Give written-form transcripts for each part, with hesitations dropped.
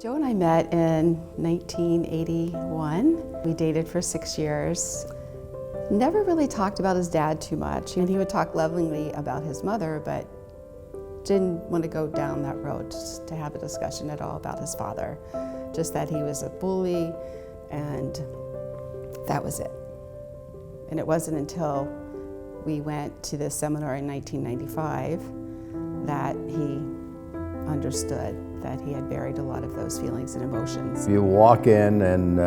Joe and I met in 1981. We dated for 6 years. Never really talked about his dad too much, and he would talk lovingly about his mother, but didn't want to go down that road just to have a discussion at all about his father. Just that he was a bully, and that was it. And it wasn't until we went to this seminar in 1995 that he understood that he had buried a lot of those feelings and emotions. You walk in and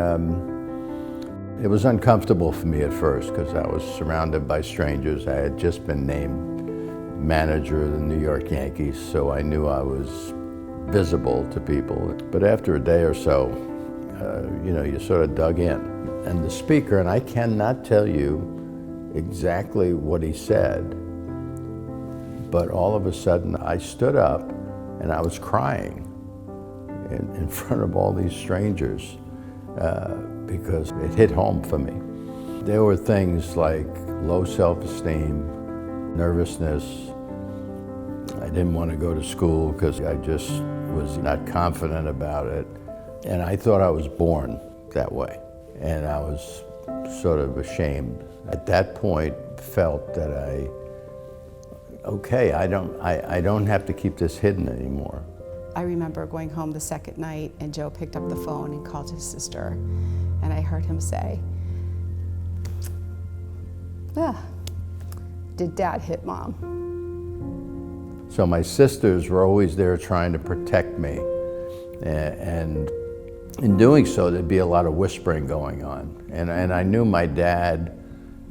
it was uncomfortable for me at first because I was surrounded by strangers. I had just been named manager of the New York Yankees, so I knew I was visible to people. But after a day or so, you sort of dug in. And the speaker, and I cannot tell you exactly what he said, but all of a sudden I stood up and I was crying in front of all these strangers because it hit home for me. There were things like low self-esteem, nervousness. I didn't want to go to school because I just was not confident about it. And I thought I was born that way. And I was sort of ashamed. At that point, felt that I don't have to keep this hidden anymore. I remember going home the second night and Joe picked up the phone and called his sister, and I heard him say, "Did Dad hit Mom?" So my sisters were always there trying to protect me, and in doing so there'd be a lot of whispering going on. And I knew my dad,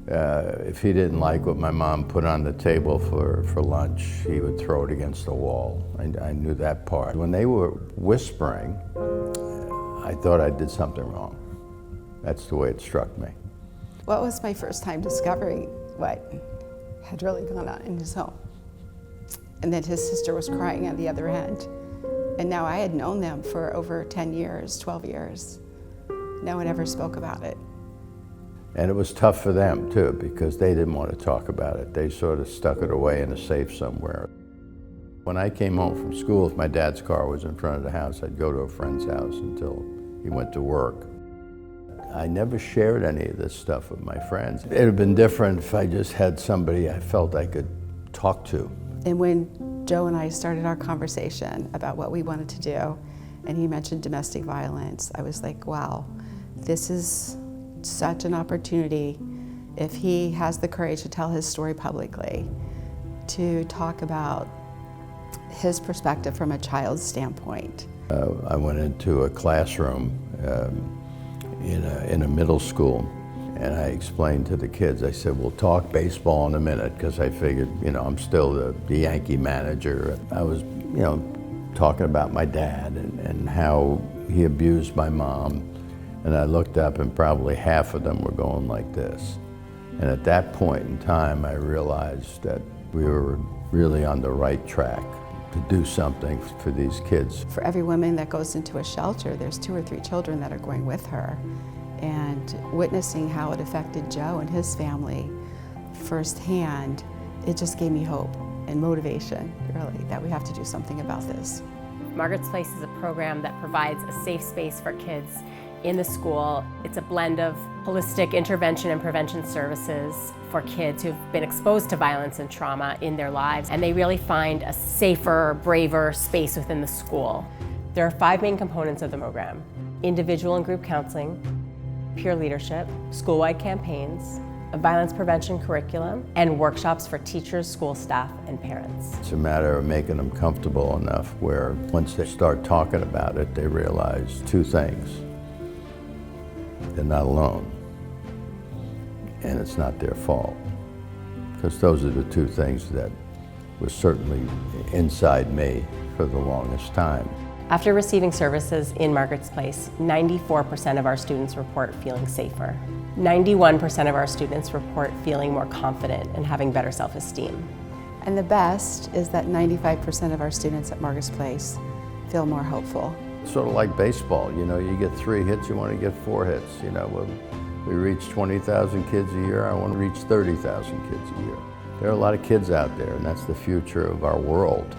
if he didn't like what my mom put on the table for lunch, he would throw it against the wall. I knew that part. When they were whispering, I thought I did something wrong. That's the way it struck me. Well, it was my first time discovering what had really gone on in his home. And that his sister was crying on the other end. And now I had known them for over 10 years, 12 years. No one ever spoke about it. And it was tough for them too, because they didn't want to talk about it. They sort of stuck it away in a safe somewhere. When I came home from school, if my dad's car was in front of the house, I'd go to a friend's house until he went to work. I never shared any of this stuff with my friends. It would have been different if I just had somebody I felt I could talk to. And when Joe and I started our conversation about what we wanted to do, and he mentioned domestic violence, I was like, wow, this is such an opportunity, if he has the courage to tell his story publicly, to talk about his perspective from a child's standpoint. I went into a classroom in a middle school, and I explained to the kids, I said, we'll talk baseball in a minute, because I figured, I'm still the Yankee manager. I was, talking about my dad and how he abused my mom. And I looked up and probably half of them were going like this. And at that point in time, I realized that we were really on the right track to do something for these kids. For every woman that goes into a shelter, there's 2 or 3 children that are going with her. And witnessing how it affected Joe and his family firsthand, it just gave me hope and motivation, really, that we have to do something about this. Margarets Place is a program that provides a safe space for kids in the school. It's a blend of holistic intervention and prevention services for kids who've been exposed to violence and trauma in their lives, and they really find a safer, braver space within the school. There are 5 main components of the program: individual and group counseling, peer leadership, school-wide campaigns, a violence prevention curriculum, and workshops for teachers, school staff, and parents. It's a matter of making them comfortable enough where once they start talking about it, they realize 2 things. They're not alone, and it's not their fault. Because those are the 2 things that were certainly inside me for the longest time. After receiving services in Margarets Place, 94% of our students report feeling safer. 91% of our students report feeling more confident and having better self-esteem. And the best is that 95% of our students at Margarets Place feel more hopeful. Sort of like baseball, you get 3 hits, you want to get 4 hits. We reach 20,000 kids a year, I want to reach 30,000 kids a year. There are a lot of kids out there, and that's the future of our world.